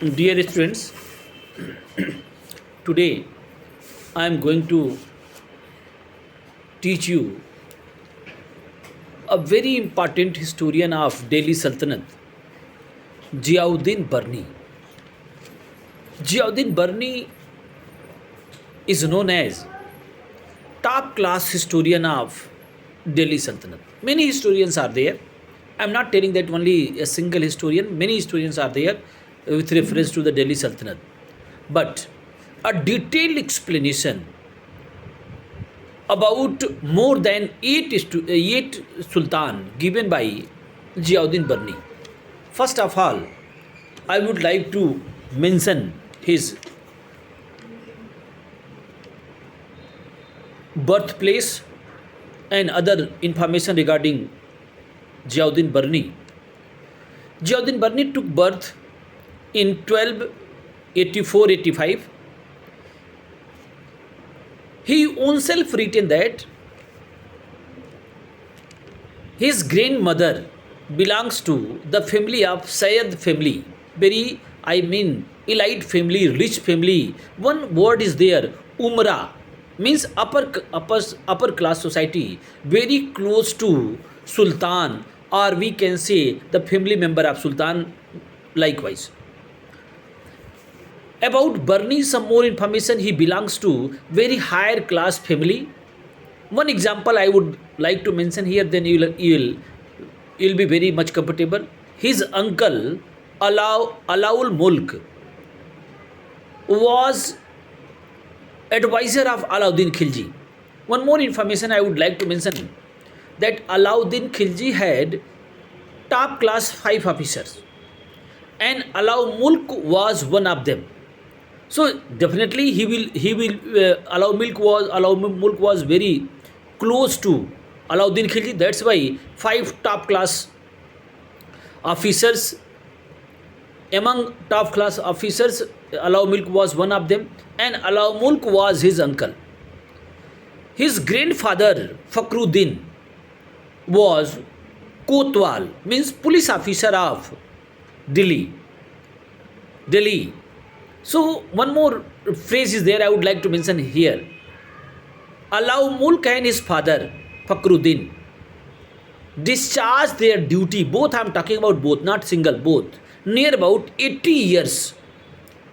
Dear students, today I am going to teach you a very important historian of Delhi Sultanate, Ziauddin Barni. Ziauddin Barni is known as top class historian of Delhi Sultanate. Many historians are there. I am not telling that only a single historian, many historians are there with reference to the Delhi Sultanate. But a detailed explanation about more than eight sultan given by Ziauddin Barni. First of all, I would like to mention his birthplace and other information regarding Ziauddin Barni. Ziauddin Barni took birth in 1284-85. He himself written that his grandmother belongs to the family of Sayed family, very elite family, rich family. One word is there, Umra, means upper class society, very close to Sultan, or we can say the family member of Sultan. Likewise, about Barni, some more information. He belongs to very higher class family. One example I would like to mention here, then you'll be very much comfortable. His uncle Alaul Mulk was advisor of Alauddin Khilji. One more information I would like to mention, that Alauddin Khilji had top class 5 officers and Alaul Mulk was one of them. So definitely Alaul Mulk was very close to Alauddin Khilji. That's why 5 top class officers, among top class officers, Alaul Mulk was one of them, and Alaul Mulk was his uncle. His grandfather Fakhruddin was Kotwal, means police officer of Delhi. So one more phrase is there I would like to mention here. Alaul Mulk and his father Fakhruddin discharged their duty, both I am talking about both, not single, both, near about 80 years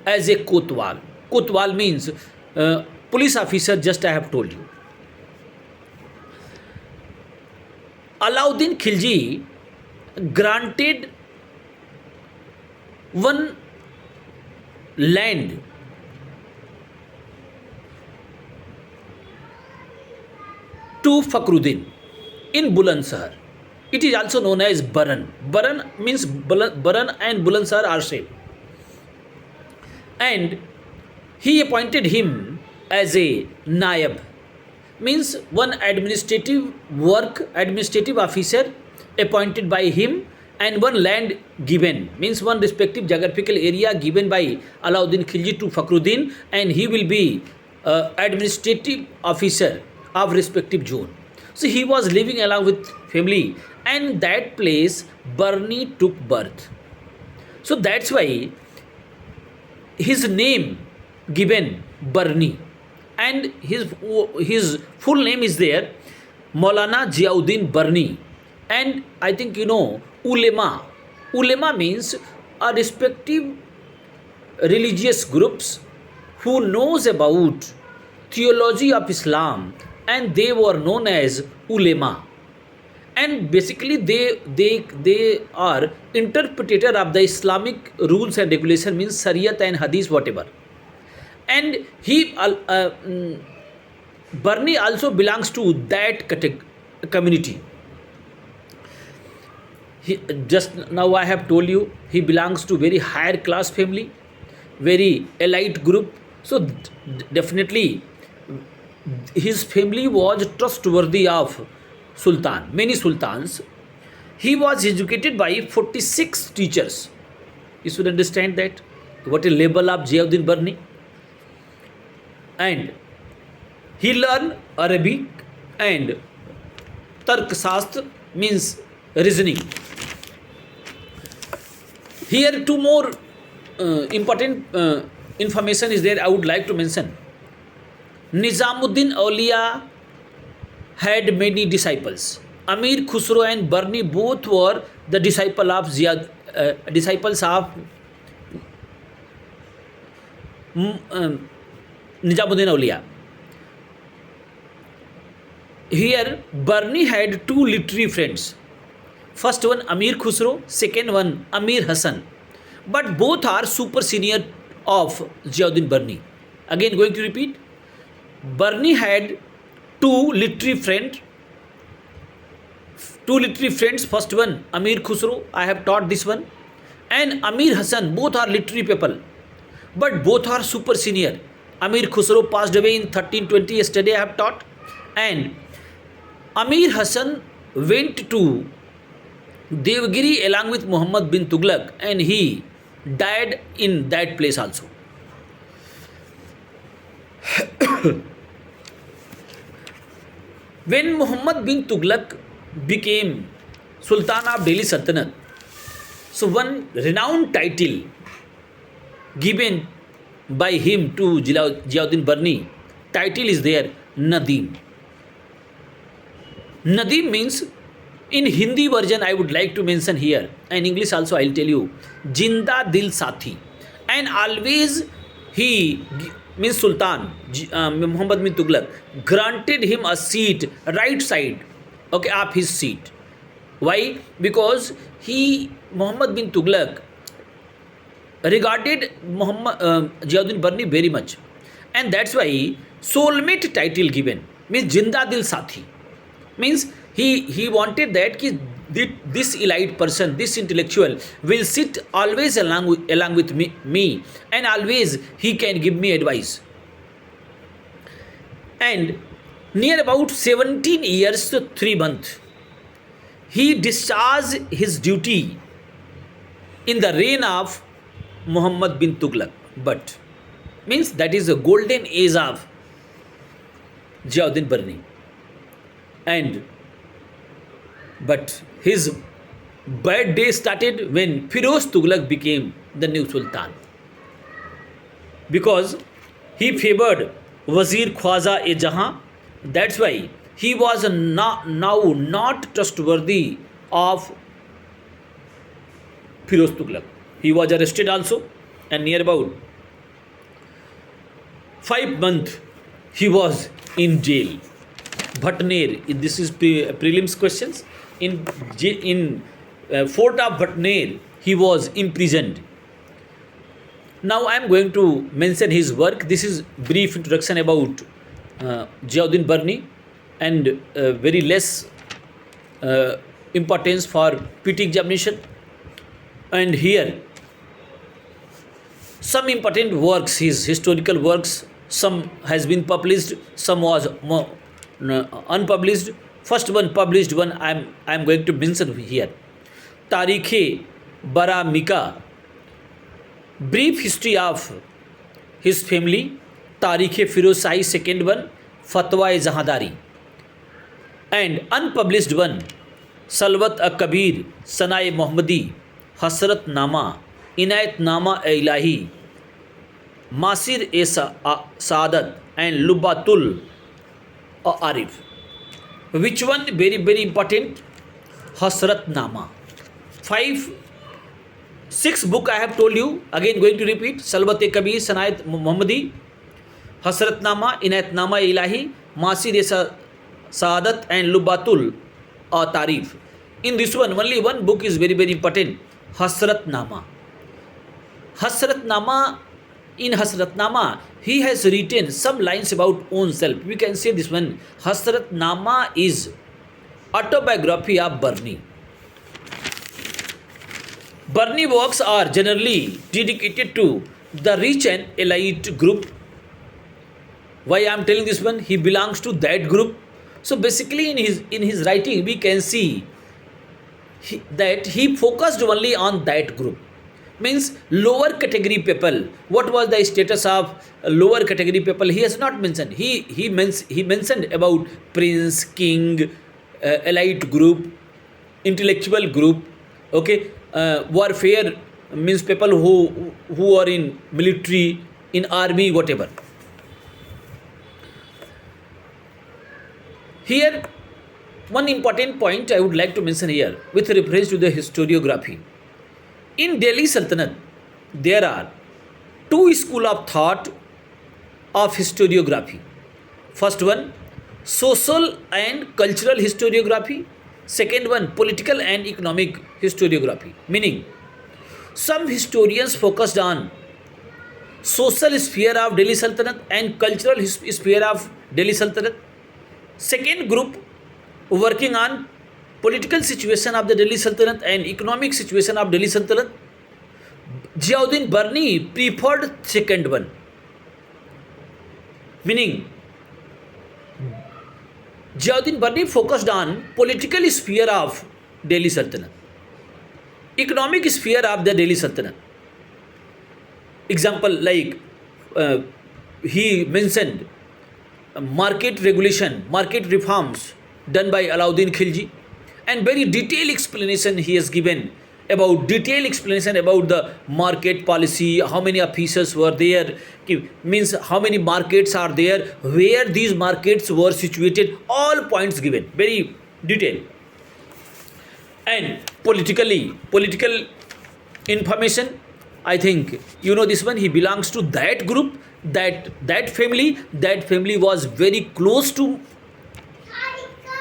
as a Kotwal. Kotwal means police officer, just I have told you. Alauddin Khilji granted one land to Fakhruddin in Bulandshahr. It is also known as Baran. Baran means Baran and Bulandshahr are same. And he appointed him as a Naib, means one administrative officer appointed by him, and one land given, means one respective geographical area given by Alauddin Khilji to Fakhruddin, and he will be administrative officer of respective zone. So he was living along with family, and that place Barni took birth. So that's why his name given Barni, and his full name is there, Maulana Ziauddin Barni. And I think ulema. Ulema means a respective religious groups who knows about theology of Islam, and they were known as ulema. And basically they are interpreter of the Islamic rules and regulation, means Shariat and Hadith, whatever. And Barni also belongs to that community. Just now I have told you he belongs to very higher class family, very elite group. So definitely his family was trustworthy of Sultan, many sultans. He was educated by 46 teachers. You should understand that what a label of Ziauddin Barni. And he learned Arabic and Tark Shastra, means reasoning. Here two more important information is there I would like to mention. Nizamuddin Aulia had many disciples. Amir Khusro and Barni both were the disciples of Nizamuddin Aulia. Here, Barni had two literary friends. First one Amir Khusro, second one Amir Hassan. But both are super senior of Ziauddin Barni. Again, going to repeat. Barni had two literary friends. First one Amir Khusro, I have taught this one, and Amir Hassan. Both are literary people, but both are super senior. Amir Khusro passed away in 1320. Yesterday I have taught, and Amir Hassan went to Devgiri along with Muhammad bin Tughlaq, and he died in that place also. When Muhammad bin Tughlaq became Sultan of Delhi Sultanate, so one renowned title given by him to Ziauddin Barni, title is there, Nadim. Nadim means, in Hindi version I would like to mention here, and English also I'll tell you, Jinda Dil Sathi. And always he means Sultan Muhammad bin Tughlaq granted him a seat right side, okay, of his seat. Why? Because Muhammad bin Tughlaq regarded Ziauddin Barni very much, and that's why soulmate title given means Jinda Dil Sathi. Means he wanted that this elite person, this intellectual will sit always along with me, and always he can give me advice. And near about 17 years to 3 months, he discharged his duty in the reign of Muhammad bin Tughlaq. But means that is a golden age of Ziauddin Barni. But his bad day started when Firoz Tughlaq became the new Sultan, because he favored Wazir Khwaja-e-Jahan. That's why he was now not trustworthy of Firoz Tughlaq. He was arrested also, and near about 5 months he was in jail. Bhatner, this is prelims questions. In fort of Bhatner, he was imprisoned. Now I am going to mention his work. This is brief introduction about Ziauddin Barni, and very less importance for PT examination. And here some important works, his historical works, some has been published, some was unpublished. First one, published one, I am going to mention here. Tarikh-e Bara Mika, brief history of his family. Tarikh-e Firoz Shahi, second one, Fatwa-e Jahandari. And unpublished one, Salwat-a-Kabir, Sana-e Muhammadi, Hasrat Nama, Inayat Nama-e-Ilahi, Masir-e Saadat, and Lubatul Arif. Which one? Very, very important. Hasrat Nama. 6 book I have told you. Again going to repeat. Salwat-e-Kabir, Sanayat Muhammadi, Hasrat Nama, Inayat Nama-e-Ilahi, Masir-e Saadat, and Lubatul Tarif. In this one, only one book is very, very important. Hasrat Nama. Hasrat Nama. In Hasrat Nama, he has written some lines about own self. We can say this one. Hasrat Nama is autobiography of Barni. Barni works are generally dedicated to the rich and elite group. Why I am telling this one? He belongs to that group. So basically, in his writing, we can see that he focused only on that group. Means lower category people. What was the status of lower category people? He has not mentioned. He mentioned about prince, king, elite group, intellectual group, okay, warfare means people who are in military, in army, whatever. Here, one important point I would like to mention here with reference to the historiography. In Delhi Sultanate, there are two school of thought of historiography. First one, social and cultural historiography. Second one, political and economic historiography. Meaning, some historians focused on social sphere of Delhi Sultanate and cultural sphere of Delhi Sultanate. Second group working on political situation of the Delhi Sultanate and economic situation of Delhi Sultanate. Ziauddin Barni preferred second one. Meaning, Ziauddin Barni focused on political sphere of Delhi Sultanate, economic sphere of the Delhi Sultanate. Example like he mentioned market regulation, market reforms done by Alauddin Khilji, and very detailed explanation he has given about the market policy, how many officers were there, means how many markets are there, where these markets were situated, all points given, very detailed. And political information, I think you know this one, he belongs to that group, that family was very close to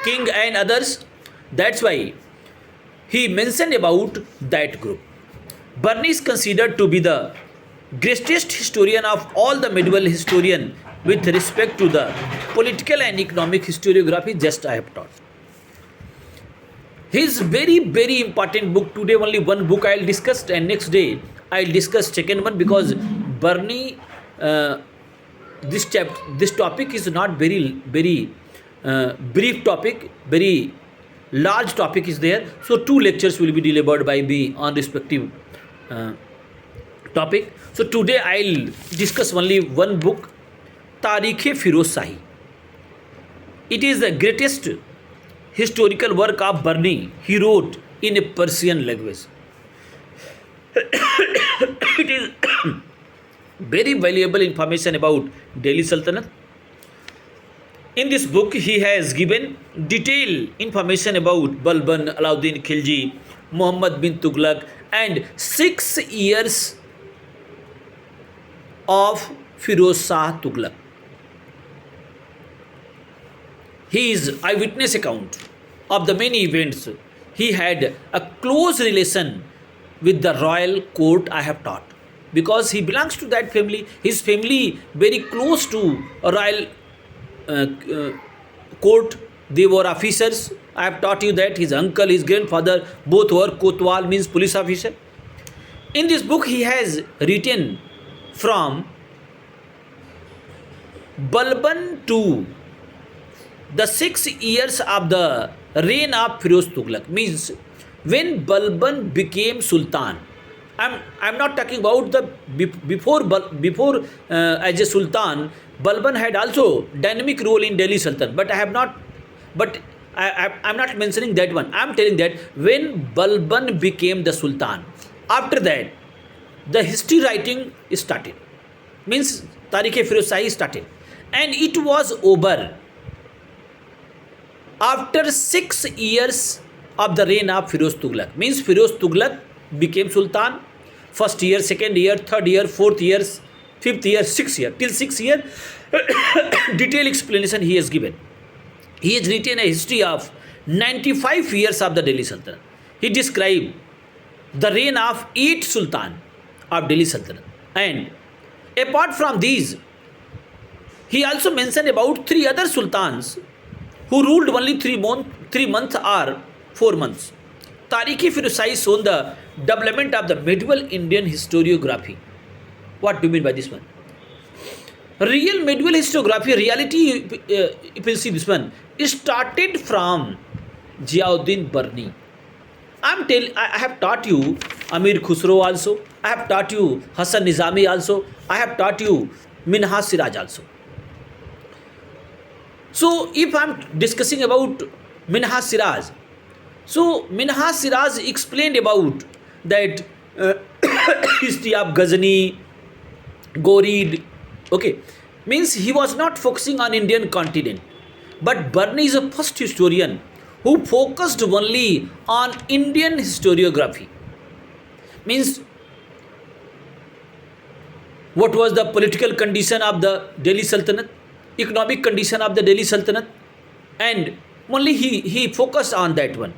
king and others. That's why he mentioned about that group. Barni is considered to be the greatest historian of all the medieval historian with respect to the political and economic historiography just I have taught. His very important book, today only one book I will discuss, and next day I will discuss second one, because Barni, this topic is not very brief topic, very large topic is there. So two lectures will be delivered by me on respective topic. So today I'll discuss only one book, Tarikh-e-Firoz Shahi. It is the greatest historical work of Barni. He wrote in a Persian language. It is very valuable information about Delhi Sultanate. In this book, he has given detailed information about Balban, Alauddin Khilji, Muhammad bin Tughlaq, and 6 years of Firoz Shah Tughlaq. His eyewitness account of the many events, he had a close relation with the royal court I have taught, because he belongs to that family. His family very close to a royal court. They were officers. I have taught you that his uncle, his grandfather, both were kotwal, means police officer. In this book, he has written from Balban to the 6 years of the reign of Firoz Tughlaq, means when Balban became Sultan. I'm not talking about the before as a Sultan. Balban had also dynamic role in Delhi Sultan, but I'm not mentioning that one. I'm telling that when Balban became the Sultan, after that the history writing started, means Tarikh-e-Firoz Shahi started, and it was over after 6 years of the reign of Firoz Tughlaq. Means Firoz Tughlaq became Sultan. First year, second year, third year, fourth year, fifth year, sixth year, till 6 year. Detailed explanation he has given. He has written a history of 95 years of the Delhi Sultanate. He described the reign of 8 Sultan of Delhi Sultanate. And apart from these, he also mentioned about 3 other Sultans who ruled only 3 months or 4 months. Tarikh-e-Firoz Shahi shown the development of the medieval Indian historiography. What do you mean by this one? Real medieval historiography, reality, if you see this one, started from Ziauddin Barni. I have taught you Amir Khusro also. I have taught you Hasan Nizami also. I have taught you Minhaj Siraj also. So if I am discussing about Minhaj Siraj, so Minhaj Siraj explained about that history of Ghazni, Gorid. Okay, means he was not focusing on Indian continent, but Barney is the first historian who focused only on Indian historiography. Means what was the political condition of the Delhi Sultanate, economic condition of the Delhi Sultanate, and only he focused on that one.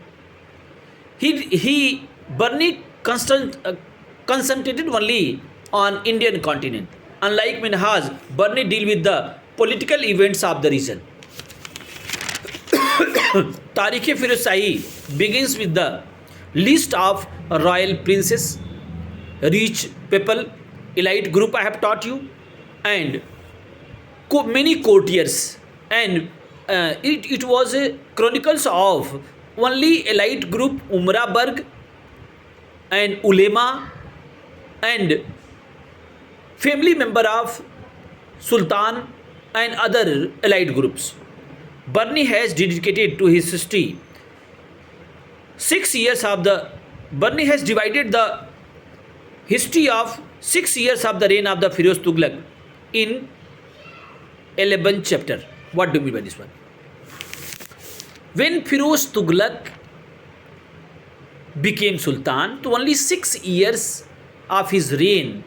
He Barney concentrated only on Indian continent. Unlike Minhaj, Barney deal with the political events of the region. Tariq Firoz Shahi begins with the list of royal princes, rich people, elite group I have taught you, and many courtiers, and it was a chronicles of only elite group Umra Berg and ulema and family member of Sultan and other elite groups. Barney has dedicated to his history 6 years of the Barney has divided the history of 6 years of the reign of the Firoz Tughlaq in 11 chapter. What do you mean by this one? When Firoz Tughlaq became Sultan, to only 6 years of his reign,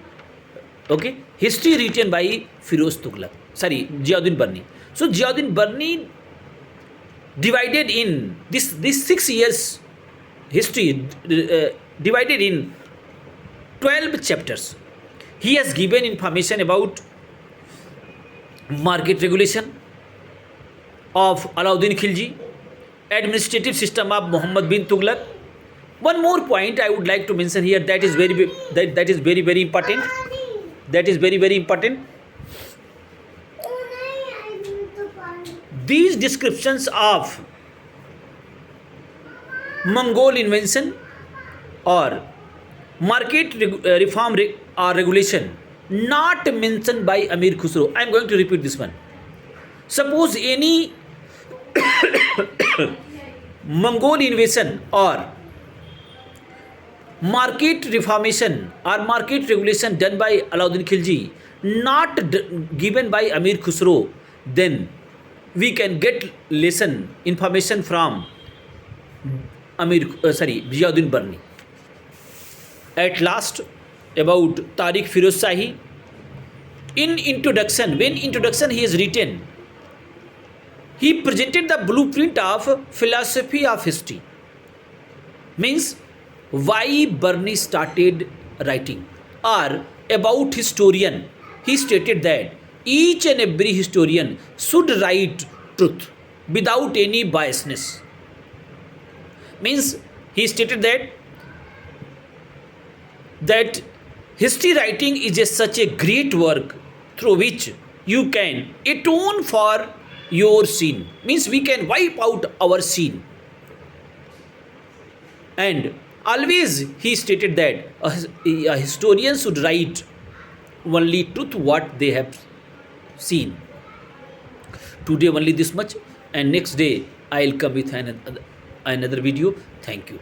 okay, history written by Firoz Tughlaq, sorry, Ziauddin Barni. So Ziauddin Barni divided in this 6 years history divided in 12 chapters. He has given information about market regulation of Alauddin Khilji, administrative system of Muhammad bin Tughlaq. One more point I would like to mention here, that is very important. That is very important. These descriptions of Mongol invention or market reform or regulation not mentioned by Amir Khusro. I am going to repeat this one. Suppose any Mongol invasion or market reformation or market regulation done by Alauddin Khilji not given by Amir Khusro, then we can get lesson information from Ziauddin Barni. At last, about Tariq Firoz Shahi. In introduction, when introduction he is written, he presented the blueprint of philosophy of history. Means why Barni started writing, or about historian, he stated that each and every historian should write truth without any biasness. Means he stated that history writing is such a great work through which you can atone for your sin. Means we can wipe out our sin. And always he stated that a historian should write only truth what they have seen. Today only this much, and next day I will come with another video. Thank you.